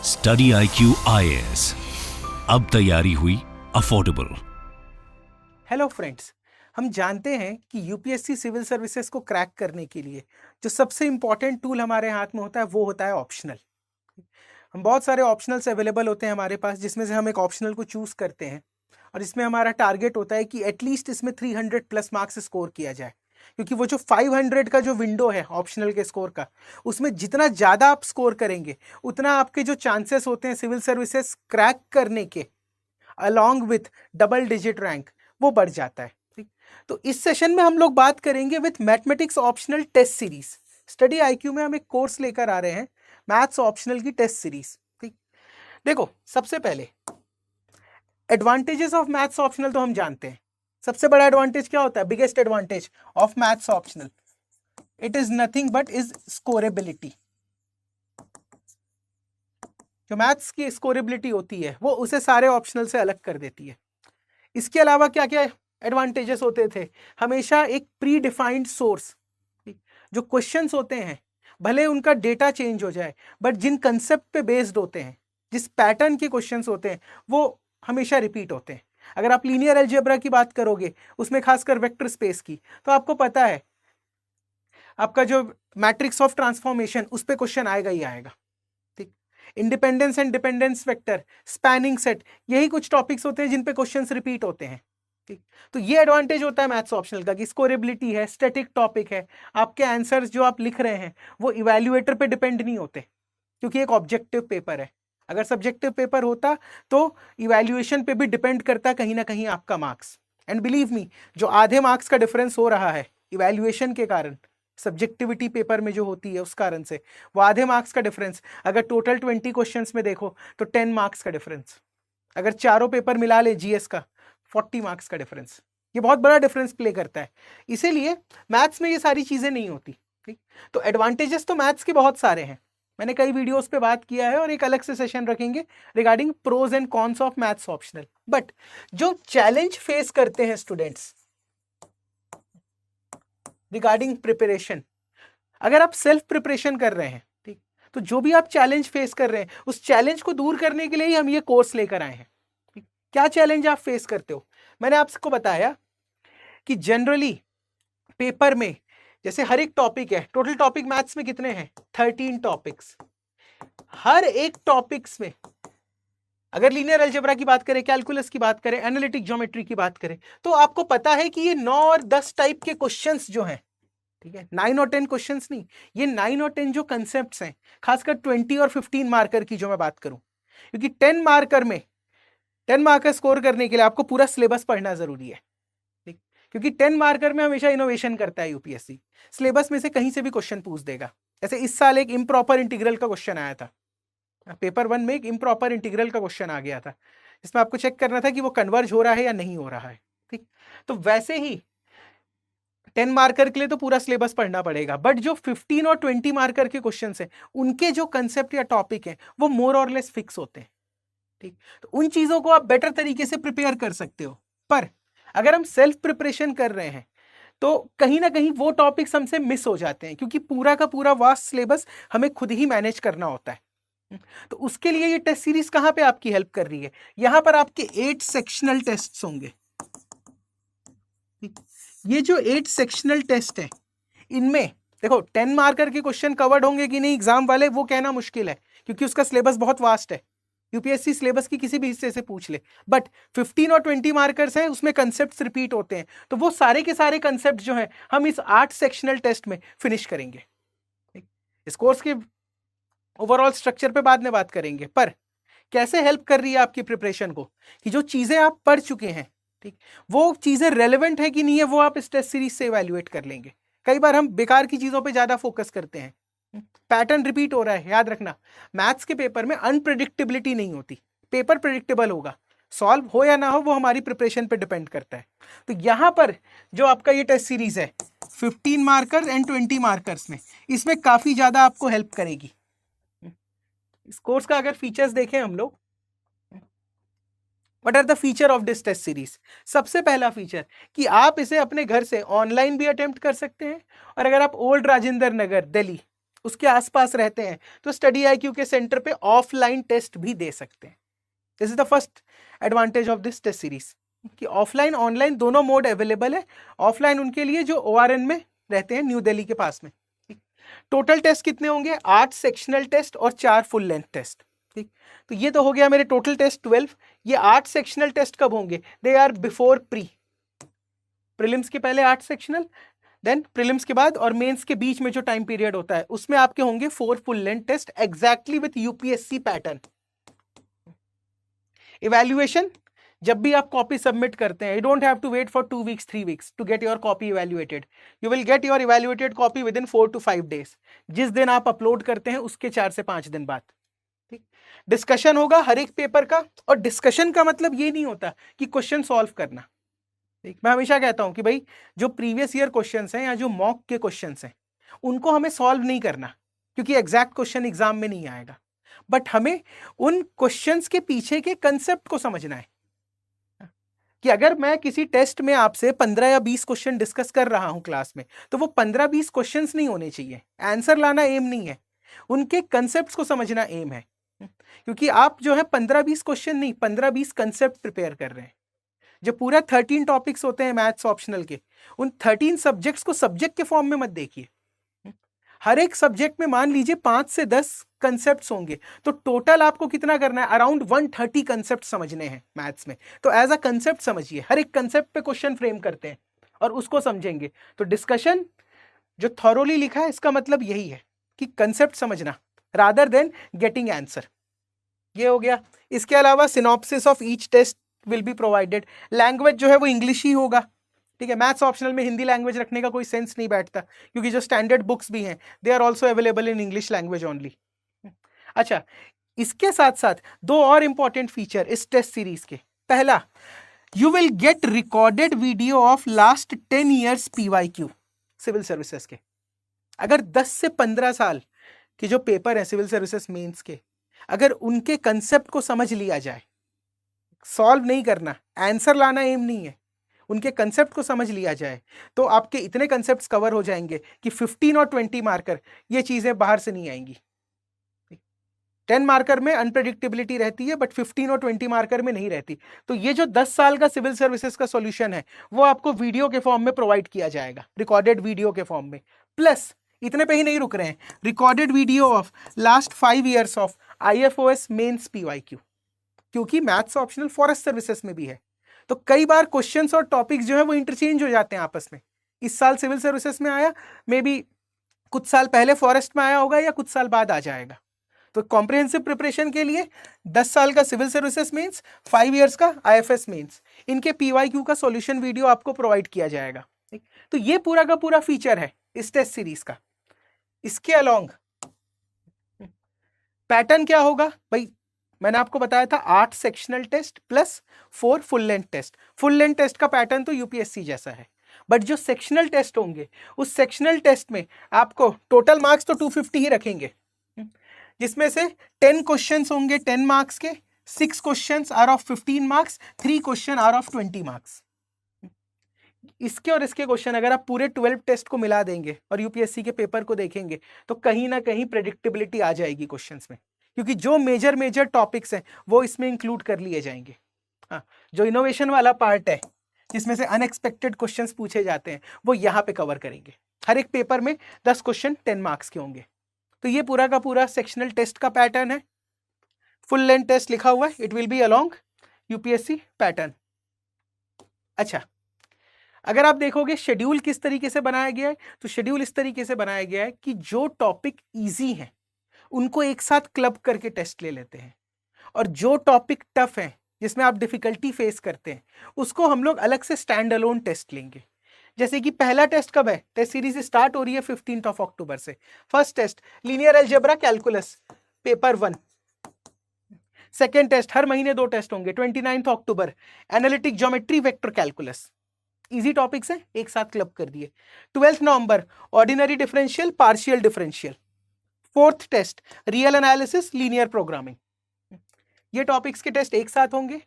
Study IQ IAS, अब तैयारी हुई अफोर्डेबल। हेलो फ्रेंड्स, हम जानते हैं कि यूपीएससी सिविल सर्विसेज को क्रैक करने के लिए जो सबसे इम्पॉर्टेंट टूल हमारे हाथ में होता है वो होता है ऑप्शनल। हम बहुत सारे ऑप्शनल्स अवेलेबल होते हैं हमारे पास, जिसमें से हम एक ऑप्शनल को चूज़ करते हैं और इसमें हमारा टारगेट होता है कि एटलीस्ट इसमें 300 प्लस मार्क्स स्कोर किया जाए, क्योंकि वो जो 500 का जो विंडो है ऑप्शनल के स्कोर का, उसमें जितना ज़्यादा आप स्कोर करेंगे उतना आपके जो चांसेस होते हैं सिविल सर्विसेज क्रैक करने के along with double digit rank वो बढ़ जाता है। ठीक, तो इस सेशन में हम लोग बात करेंगे with mathematics optional test series. Study IQ में हम एक कोर्स लेकर आ रहे हैं मैथ्स ऑप्शनल की टेस्ट सीरीज। ठीक, देखो सबसे पहले एडवांटेजेस ऑफ मैथ्स ऑप्शनल तो हम जानते हैं। सबसे बड़ा एडवांटेज क्या होता है? Biggest advantage of maths optional, it is nothing but is scorability. जो मैथ्स की स्कोरेबिलिटी होती है वो उसे सारे ऑप्शनल से अलग कर देती है। इसके अलावा क्या क्या एडवांटेजेस होते थे? हमेशा एक प्री डिफाइंड सोर्स, जो क्वेश्चंस होते हैं भले उनका डेटा चेंज हो जाए बट जिन कंसेप्ट पे बेस्ड होते हैं, जिस पैटर्न के क्वेश्चंस होते हैं वो हमेशा रिपीट होते हैं। अगर आप लीनियर अलजेब्रा की बात करोगे, उसमें खासकर वेक्टर स्पेस की, तो आपको पता है आपका जो मैट्रिक्स ऑफ ट्रांसफॉर्मेशन उस पे क्वेश्चन आएगा ही आएगा। ठीक, independence and dependence vector, spanning set, यही कुछ टॉपिक्स होते हैं जिन पे क्वेश्चंस रिपीट होते हैं। ठीक, तो ये एडवांटेज होता है मैथ्स ऑप्शनल का कि स्कोरेबिलिटी है, स्टैटिक टॉपिक है, आपके आंसर्स जो आप लिख रहे हैं वो इवैल्यूएटर पे डिपेंड नहीं होते, क्योंकि एक ऑब्जेक्टिव पेपर है। अगर सब्जेक्टिव पेपर होता तो इवैल्यूएशन पे भी डिपेंड करता कहीं ना कहीं आपका मार्क्स। एंड बिलीव मी, जो आधे मार्क्स का डिफरेंस हो रहा है इवैल्यूएशन के कारण, सब्जेक्टिविटी पेपर में जो होती है उस कारण से, वो आधे मार्क्स का डिफरेंस अगर टोटल 20 क्वेश्चंस में देखो तो 10 मार्क्स का डिफरेंस। अगर चारों पेपर मिला ले जीएस का, 40 मार्क्स का डिफरेंस। ये बहुत बड़ा डिफरेंस प्ले करता है, इसीलिए मैथ्स में ये सारी चीजें नहीं होती। ठीक, तो एडवांटेजेस तो मैथ्स के बहुत सारे हैं, मैंने कई वीडियोस पे बात किया है और एक अलग से सेशन रखेंगे regarding pros and cons of maths optional. But जो चैलेंज फेस करते हैं स्टूडेंट्स रिगार्डिंग प्रिपरेशन, अगर आप सेल्फ प्रिपरेशन कर रहे हैं, ठीक, तो जो भी आप चैलेंज फेस कर रहे हैं उस चैलेंज को दूर करने के लिए ही हम ये कोर्स लेकर आए हैं। ठीक, क्या चैलेंज आप फेस करते हो? मैंने आपको बताया कि जनरली पेपर में जैसे हर एक टॉपिक है, टोटल टॉपिक मैथ्स में कितने हैं? 13 टॉपिक्स। हर एक टॉपिक्स में अगर लीनियर अलजेब्रा की बात करें, कैलकुलस की बात करें, एनालिटिक ज्योमेट्री की बात करें, तो आपको पता है कि ये 9 और 10 टाइप के क्वेश्चंस जो हैं, ठीक है, 9 और 10 क्वेश्चंस नहीं, ये 9 और 10 जो कंसेप्ट्स हैं, खासकर 20 और 15 मार्कर की जो मैं बात करूं, क्योंकि 10 मार्कर में 10 मार्कर स्कोर करने के लिए आपको पूरा सिलेबस पढ़ना जरूरी है। ठीक, क्योंकि 10 मार्कर में हमेशा इनोवेशन करता है यूपीएससी, सिलेबस में से कहीं से भी क्वेश्चन पूछ देगा। जैसे इस साल एक इम्प्रॉपर इंटीग्रल का क्वेश्चन आया था, पेपर 1 में एक इम्प्रॉपर इंटीग्रल का क्वेश्चन आ गया था, जिसमें आपको चेक करना था कि वो कन्वर्ज हो रहा है या नहीं हो रहा है। ठीक, तो वैसे ही 10 मार्कर के लिए तो पूरा सिलेबस पढ़ना पड़ेगा, बट जो 15 और 20 मार्कर के क्वेश्चन हैं उनके जो कंसेप्ट या टॉपिक हैं वो मोर और लेस फिक्स होते हैं। ठीक, तो उन चीजों को आप बेटर तरीके से प्रिपेयर कर सकते हो। पर अगर हम सेल्फ प्रिपरेशन कर रहे हैं तो कहीं ना कहीं वो टॉपिक्स हमसे मिस हो जाते हैं, क्योंकि पूरा का पूरा वास्ट सिलेबस हमें खुद ही मैनेज करना होता है। तो उसके लिए ये टेस्ट सीरीज कहां पे आपकी हेल्प कर रही है? यहां पर आपके 8 सेक्शनल टेस्ट होंगे। ये जो 8 सेक्शनल टेस्ट है, इनमें देखो 10 मार्कर के क्वेश्चन कवर्ड होंगे कि नहीं एग्जाम वाले, वो कहना मुश्किल है, क्योंकि उसका सिलेबस बहुत वास्ट है। यूपीएससी सिलेबस की किसी भी हिस्से से पूछ ले, बट 15 और 20 मार्कर्स हैं, उसमें कंसेप्ट्स रिपीट होते हैं, तो वो सारे के सारे कंसेप्ट जो हैं हम इस 8 सेक्शनल टेस्ट में फिनिश करेंगे। इस कोर्स के ओवरऑल स्ट्रक्चर पे बाद में बात करेंगे, पर कैसे हेल्प कर रही है आपकी प्रिपरेशन को कि जो चीजें आप पढ़ चुके हैं, ठीक, वो चीजें रेलेवेंट है कि नहीं है, वो आप इस टेस्ट सीरीज से इवैल्यूएट कर लेंगे। कई बार हम बेकार की चीजों पे ज्यादा फोकस करते हैं, पैटर्न रिपीट हो रहा है। याद रखना, मैथ्स के पेपर में अनप्रेडिक्टेबिलिटी नहीं होती, पेपर प्रेडिक्टेबल होगा, सॉल्व हो या ना हो वो हमारी प्रिपरेशन पे डिपेंड करता है। तो यहां पर जो आपका ये टेस्ट सीरीज है 15 मार्कर्स एंड 20 मार्कर्स में, इसमें काफी ज्यादा आपको हेल्प करेगी। इस कोर्स का अगर फीचर्स देखें हम लोग, what are the feature of this test series? सबसे पहला फीचर कि आप इसे अपने घर से ऑनलाइन भी अटेम्प्ट कर सकते हैं, और अगर आप ओल्ड राजेंद्र नगर दिल्ली उसके आसपास रहते हैं तो स्टडी IQ के सेंटर पे ऑफलाइन टेस्ट भी दे सकते हैं। This is the first advantage of this test series कि ऑफलाइन ऑनलाइन दोनों मोड अवेलेबल है। ऑफलाइन उनके लिए जो ORN में रहते हैं न्यू दिल्ली के पास में। टोटल टेस्ट कितने होंगे? 8 सेक्शनल टेस्ट और 4 फुल लेंथ टेस्ट। ठीक, तो ये तो हो गया मेरे टोटल टेस्ट 12। ये 8 सेक्शनल टेस्ट कब होंगे? दे आर बिफोर प्रीलिम्स के पहले 8 सेक्शनल, देन प्रीलिम्स के बाद और मेंस के बीच में जो टाइम पीरियड होता है उसमें आपके होंगे 4 full length test exactly with UPSC pattern. Evaluation जब भी आप कॉपी सबमिट करते हैं, you don't have to wait for 2 weeks 3 weeks to get your copy evaluated. You will get your evaluated copy within 4 to 5 days। जिस दिन आप upload करते हैं उसके 4 से 5 दिन बाद। ठीक, डिस्कशन होगा हर एक पेपर का, और डिस्कशन का मतलब ये नहीं होता कि क्वेश्चन सॉल्व करना। ठीक, मैं हमेशा कहता हूं कि भाई जो प्रीवियस ईयर क्वेश्चंस हैं या जो मॉक के क्वेश्चंस हैं उनको हमें सॉल्व नहीं करना, क्योंकि एग्जैक्ट क्वेश्चन एग्जाम में नहीं आएगा, बट हमें उन क्वेश्चंस के पीछे के कंसेप्ट को समझना है। कि अगर मैं किसी टेस्ट में आपसे 15 या 20 क्वेश्चन डिस्कस कर रहा हूं क्लास में, तो वो 15-20 क्वेश्चंस नहीं होने चाहिए। आंसर लाना एम नहीं है, उनके कंसेप्ट्स को समझना एम है। क्योंकि आप जो है 15-20 क्वेश्चन नहीं, 15-20 कंसेप्ट प्रिपेयर कर रहे हैं। जो पूरा 13 टॉपिक्स होते हैं मैथ्स ऑप्शनल के, उन 13 सब्जेक्ट्स को सब्जेक्ट के फॉर्म में मत देखिए। हर एक सब्जेक्ट में मान लीजिए 5 से 10 कंसेप्ट्स होंगे, तो टोटल आपको कितना करना है? अराउंड 130 कंसेप्ट समझने हैं मैथ्स में। तो एज अ कंसेप्ट समझिए, हर एक कंसेप्ट पे क्वेश्चन फ्रेम करते हैं और उसको समझेंगे। तो डिस्कशन जो थॉरोली लिखा है इसका मतलब यही है कि कंसेप्ट समझना रादर देन गेटिंग आंसर। ये हो गया। इसके अलावा synopsis of each test will be provided. Language जो है वो इंग्लिश ही होगा। ठीक है, मैथ्स ऑप्शनल में हिंदी लैंग्वेज रखने का कोई सेंस नहीं बैठता, क्योंकि जो स्टैंडर्ड बुक्स भी हैं they are also available in English language only. अच्छा, इसके साथ साथ 2 और इंपॉर्टेंट फीचर इस टेस्ट सीरीज के। पहला, you will get recorded video of last 10 years PYQ civil services के। अगर 10 से 15 साल के जो पेपर है सिविल सर्विसेज मेंस के, अगर उनके कंसेप्ट को समझ लिया जाए, सॉल्व नहीं करना, आंसर लाना एम नहीं है, उनके कंसेप्ट को समझ लिया जाए, तो आपके इतने कंसेप्ट्स कवर हो जाएंगे कि 15 और 20 मार्कर ये चीजें बाहर से नहीं आएंगी। 10 मार्कर में अनप्रेडिक्टेबिलिटी रहती है, बट 15 और 20 मार्कर में नहीं रहती। तो ये जो 10 साल का सिविल सर्विसेज का सॉल्यूशन है वो आपको वीडियो के फॉर्म में प्रोवाइड किया जाएगा, रिकॉर्डेड वीडियो के फॉर्म में। प्लस इतने पे ही नहीं रुक रहे हैं, recorded video of last 5 years of IFOS mains PYQ, क्योंकि मैथ्स ऑप्शनल फॉरेस्ट सर्विसेज में भी है। तो कई बार क्वेश्चंस और टॉपिक्स जो है वो इंटरचेंज हो जाते हैं आपस में। इस साल सिविल सर्विसेज में आया, मे बी कुछ साल पहले फॉरेस्ट में आया होगा या कुछ साल बाद आ जाएगा। तो कॉम्प्रिहेंसिव प्रिपरेशन के लिए 10 साल का सिविल सर्विसेज मेंस, 5 years का IFS मेंस, इनके PYQ का सॉल्यूशन वीडियो आपको प्रोवाइड किया जाएगा। ठीक, तो ये पूरा का पूरा फीचर है इस टेस्ट सीरीज का। इसके अलोंग पैटर्न क्या होगा भाई? मैंने आपको बताया था 8 sectional test plus 4 full length test. Full length test का पैटर्न तो UPSC जैसा है, बट जो सेक्शनल टेस्ट होंगे उस सेक्शनल टेस्ट में आपको टोटल मार्क्स तो 250 ही रखेंगे, जिसमें से 10 क्वेश्चंस होंगे 10 मार्क्स के, 6 questions are of 15 marks, 3 question are of 20 marks. इसके और इसके क्वेश्चन अगर आप पूरे 12 टेस्ट को मिला देंगे और UPSC के पेपर को देखेंगे तो कहीं ना कहीं प्रेडिक्टेबिलिटी आ जाएगी क्वेश्चंस में, क्योंकि जो मेजर टॉपिक्स हैं वो इसमें इंक्लूड कर लिए जाएंगे। हाँ, जो इनोवेशन वाला पार्ट है जिसमें से अनएक्सपेक्टेड क्वेश्चंस पूछे जाते हैं वो यहाँ पे कवर करेंगे। हर एक पेपर में 10 क्वेश्चन 10 मार्क्स के होंगे। तो ये पूरा का पूरा सेक्शनल टेस्ट का पैटर्न है। फुल लेंथ टेस्ट लिखा हुआ है, it will be along UPSC pattern. अच्छा, अगर आप देखोगे शेड्यूल किस तरीके से बनाया गया है, तो शेड्यूल इस तरीके से बनाया गया है कि जो टॉपिक इजी हैं उनको एक साथ क्लब करके टेस्ट ले लेते हैं, और जो टॉपिक टफ है जिसमें आप डिफिकल्टी फेस करते हैं उसको हम लोग अलग से स्टैंड अलोन टेस्ट लेंगे। जैसे कि पहला टेस्ट कब है? टेस्ट सीरीज स्टार्ट हो रही है 15 अक्टूबर से। First test linear algebra calculus paper 1। Second test, हर महीने 2 टेस्ट होंगे, 29 अक्टूबर analytic geometry vector calculus. Easy topics हैं, एक साथ क्लब कर दिए। 12 नवंबर ordinary differential partial differential. 4th test real analysis linear programming. ये टॉपिक्स के टेस्ट एक साथ होंगे।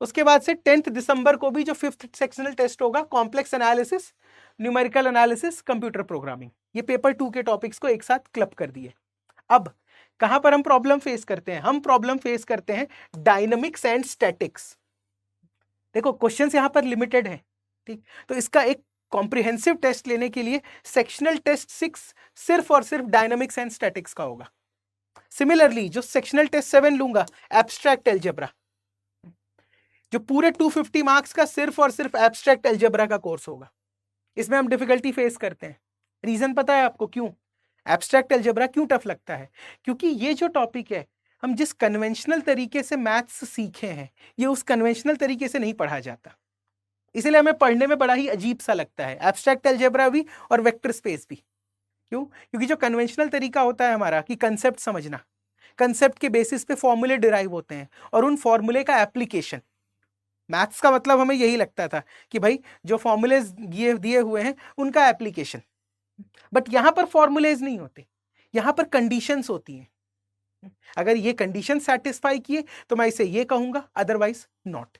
उसके बाद से 10 दिसंबर को भी जो 5th सेक्शनल टेस्ट होगा, complex analysis, numerical analysis, computer programming. ये पेपर 2 के टॉपिक्स को एक साथ क्लब कर दिए। अब कहां पर हम प्रॉब्लम फेस करते हैं? हम प्रॉब्लम फेस करते हैं डायनामिक्स एंड स्टैटिक्स। देखो क्वेश्चंस यहां पर लिमिटेड है, ठीक, तो इसका एक कॉम्प्रिहेंसिव टेस्ट लेने के लिए सेक्शनल टेस्ट 6 सिर्फ और सिर्फ डायनामिक्स एंड स्टैटिक्स का होगा। सिमिलरली जो सेक्शनल टेस्ट 7 लूंगा, एब्स्ट्रैक्ट अलजेब्रा, जो पूरे 250 मार्क्स का सिर्फ और सिर्फ एब्स्ट्रैक्ट अलजेब्रा का कोर्स होगा। इसमें हम डिफिकल्टी फेस करते हैं। रीजन पता है आपको क्यों? एब्स्ट्रैक्ट अलजेब्रा क्यों टफ लगता है? क्योंकि ये जो टॉपिक है, हम जिस कन्वेंशनल तरीके से मैथ्स सीखे हैं, ये उस कन्वेंशनल तरीके से नहीं पढ़ा जाता, इसलिए हमें पढ़ने में बड़ा ही अजीब सा लगता है, एब्स्ट्रैक्ट अलजेब्रा भी और वेक्टर स्पेस भी। क्यों? क्योंकि जो कन्वेंशनल तरीका होता है हमारा कि कंसेप्ट समझना, कंसेप्ट के बेसिस पे फॉर्मूले डिराइव होते हैं और उन फॉर्मूले का एप्लीकेशन, मैथ्स का मतलब हमें यही लगता था कि भाई जो फॉर्मूलेज दिए हुए हैं उनका एप्लीकेशन। बट यहां पर फॉर्मूलेज नहीं होते, यहां पर कंडीशंस होती हैं। अगर ये कंडीशन सेटिस्फाई किए तो मैं इसे ये कहूंगा, अदरवाइज नॉट।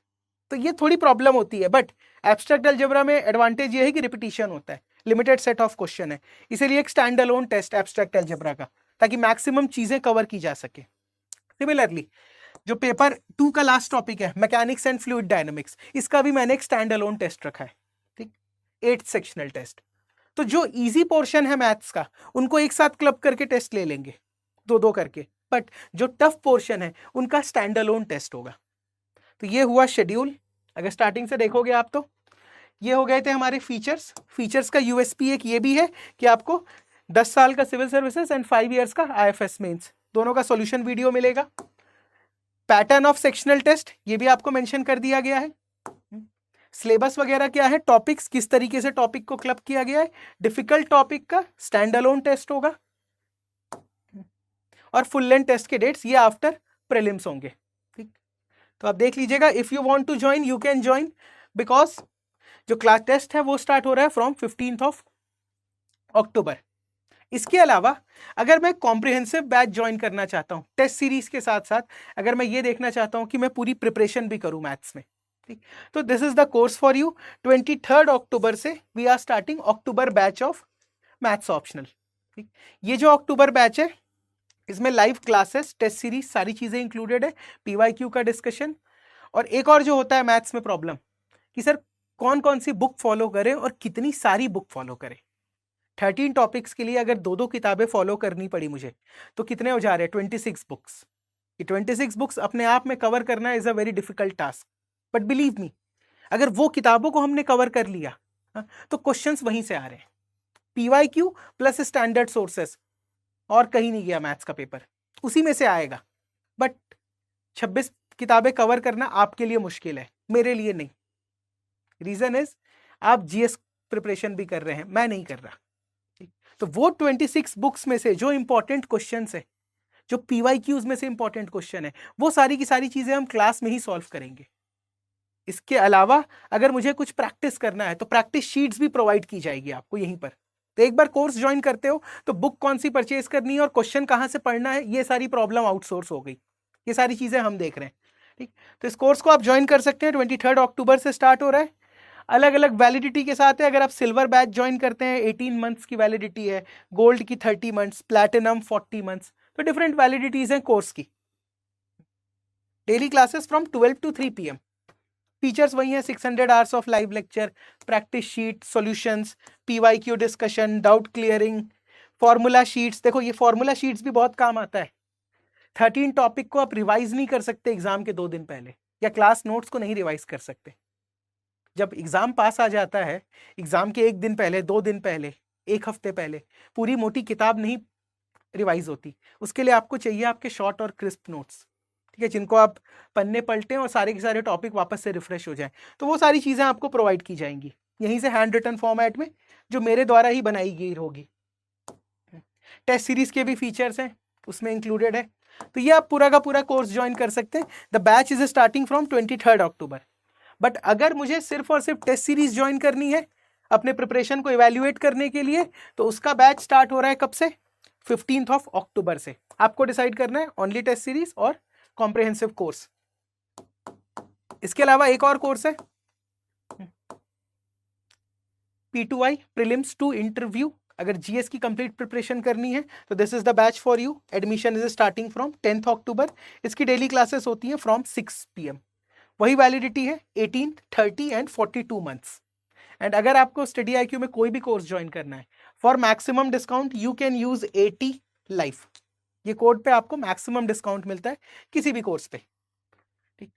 तो ये थोड़ी प्रॉब्लम होती है। बट एब्स्ट्रैक्ट अलजेब्रा में एडवांटेज ये है कि रिपीटिशन होता है, लिमिटेड सेट ऑफ क्वेश्चन है, इसीलिए एक stand alone test abstract algebra का, ताकि मैक्सिमम चीजें कवर की जा सके। सिमिलरली जो पेपर 2 का लास्ट टॉपिक है मैकेनिक्स एंड फ्लूइड डायनामिक्स, इसका भी मैंने एक स्टैंड अलोन टेस्ट रखा है, ठीक, 8 सेक्शनल टेस्ट। तो जो इजी पोर्शन है मैथ्स का, उनको एक साथ क्लब करके टेस्ट ले लेंगे, 2-2 करके। बट जो टफ पोर्शन है उनका स्टैंड अलोन टेस्ट होगा। तो ये हुआ शेड्यूल। अगर स्टार्टिंग से देखोगे आप तो ये हो गए थे हमारे फीचर्स। फीचर्स का यूएसपी एक ये भी है कि आपको 10 साल का सिविल सर्विसेज एंड 5 इयर्स का आईएफएस मेंस दोनों का सॉल्यूशन वीडियो मिलेगा। पैटर्न ऑफ सेक्शनल टेस्ट ये भी आपको मेंशन कर दिया गया है। सिलेबस वगैरह क्या है, टॉपिक्स किस तरीके से टॉपिक को क्लब किया गया है, डिफिकल्ट टॉपिक का स्टैंड अलोन टेस्ट होगा और फुल लेंथ टेस्ट के डेट्स ये आफ्टर प्रीलिम्स होंगे, ठीक। तो आप देख लीजिएगा, if you want to join you can join, because जो क्लास टेस्ट है वो स्टार्ट हो रहा है फ्रॉम 15 अक्टूबर। इसके अलावा अगर मैं कॉम्प्रिहेंसिव बैच ज्वाइन करना चाहता हूं टेस्ट सीरीज के साथ साथ, अगर मैं ये देखना चाहता हूं कि मैं पूरी प्रिपरेशन भी करूं मैथ्स में, ठीक, तो this is the course for you. 23 अक्टूबर से we are starting October batch of maths optional, ठीक। ये जो अक्टूबर बैच है इसमें लाइव क्लासेस, टेस्ट सीरीज, सारी चीजें इंक्लूडेड है, पीवाईक्यू का डिस्कशन। और एक और जो होता है मैथ्स में प्रॉब्लम कि सर कौन कौन सी बुक फॉलो करें और कितनी सारी बुक फॉलो करें। 13 टॉपिक्स के लिए अगर 2-2 किताबें फॉलो करनी पड़ी मुझे तो कितने हो जा रहे हैं? 26 बुक्स। ये 26 बुक्स अपने आप में कवर करना is a very difficult task. But believe me, अगर वो किताबों को हमने कवर कर लिया तो क्वेश्चंस वहीं से आ रहे हैं, पीवाईक्यू प्लस स्टैंडर्ड सोर्सेस, और कहीं नहीं गया मैथ्स का पेपर, उसी में से आएगा। बट 26 किताबें कवर करना आपके लिए मुश्किल है, मेरे लिए नहीं। रीजन इज आप जीएस प्रिपरेशन भी कर रहे हैं, मैं नहीं कर रहा, ठीक। तो वो 26 बुक्स में से जो इंपॉर्टेंट क्वेश्चंस है, जो पीवाईक्यूज में से इंपॉर्टेंट क्वेश्चन है, वो सारी की सारी चीजें हम क्लास में ही सॉल्व करेंगे। इसके अलावा अगर मुझे कुछ प्रैक्टिस करना है तो प्रैक्टिस शीट्स भी प्रोवाइड की जाएगी आपको यहीं पर। तो एक बार कोर्स ज्वाइन करते हो तो बुक कौन सी परचेज करनी है और क्वेश्चन कहाँ से पढ़ना है, ये सारी प्रॉब्लम आउटसोर्स हो गई। ये सारी चीजें हम देख रहे हैं, ठीक। तो इस कोर्स को आप ज्वाइन कर सकते हैं, 23 अक्टूबर से स्टार्ट हो रहा है, अलग अलग वैलिडिटी के साथ है। अगर आप सिल्वर बैच ज्वाइन करते हैं 18 मंथ्स की वैलिडिटी है, गोल्ड की 30 मंथ्स, प्लैटिनम 40 मंथ्स, तो डिफरेंट वैलिडिटीज हैं कोर्स की। Daily classes from 12 to 3 PM। Features वही हैं, 600 hours of live lecture, practice sheet, solutions, PYQ discussion, doubt clearing, formula sheets. देखो ये फॉर्मूला शीट्स भी बहुत काम आता है। 13 टॉपिक को आप रिवाइज नहीं कर सकते एग्जाम के 2 दिन पहले, या क्लास नोट्स को नहीं रिवाइज कर सकते। जब एग्जाम पास आ जाता है, एग्जाम के 1 दिन पहले, 2 दिन पहले, 1 हफ्ते पहले पूरी मोटी किताब नहीं रिवाइज होती। उसके लिए आपको चाहिए आपके शॉर्ट और क्रिस्प नोट्स, ठीक है, जिनको आप पन्ने पलटें और सारे के सारे टॉपिक वापस से रिफ्रेश हो जाएं। तो वो सारी चीज़ें आपको प्रोवाइड की जाएंगी यहीं से, हैंड रिटन फॉर्मेट में, जो मेरे द्वारा ही बनाई गई होगी। टेस्ट सीरीज के भी फीचर्स हैं उसमें इंक्लूडेड है। तो ये आप पूरा का पूरा कोर्स ज्वाइन कर सकते हैं। The batch is starting from 23 October. But अगर मुझे सिर्फ और सिर्फ टेस्ट सीरीज ज्वाइन करनी है अपने प्रिपरेशन को इवेल्युएट करने के लिए, तो उसका बैच स्टार्ट हो रहा है कब से? 15 अक्टूबर से। आपको डिसाइड करना है ओनली टेस्ट सीरीज और कॉम्प्रिहेंसिव कोर्स। इसके अलावा एक और कोर्स है P2I प्रीलिम्स टू इंटरव्यू अगर जीएस की कंप्लीट प्रिपरेशन करनी है तो this is the batch for you. Admission is starting from 10th अक्टूबर। इसकी डेली क्लासेस होती हैं फ्रॉम 6 PM। वही वैलिडिटी है 18, 30 एंड 42 मंथ्स। एंड अगर आपको स्टडी IQ में कोई भी कोर्स ज्वाइन करना है, for maximum discount you can use 80 life. ये कोड पे आपको मैक्सिमम डिस्काउंट मिलता है किसी भी कोर्स पे। ठीक,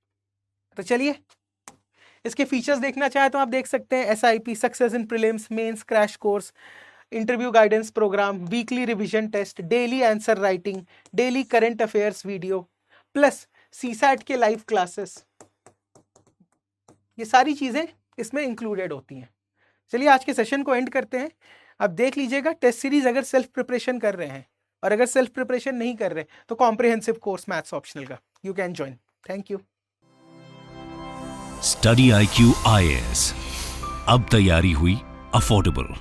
तो चलिए इसके फीचर्स देखना चाहे तो आप देख सकते हैं। SIP, success in prelims, mains crash course, interview guidance programme, weekly revision test, daily answer writing, daily current affairs video, plus CSAT के लाइव क्लासेस, ये सारी चीजें इसमें इंक्लूडेड होती हैं। चलिए आज के सेशन को एंड करते हैं। अब देख लीजिएगा टेस्ट सीरीज अगर सेल्फ प्रिपरेशन कर रहे हैं और अगर सेल्फ प्रिपरेशन नहीं कर रहे तो कॉम्प्रिहेंसिव कोर्स मैथ्स ऑप्शनल का you can join. Thank you. Study IQ IAS, अब तैयारी हुई अफोर्डेबल।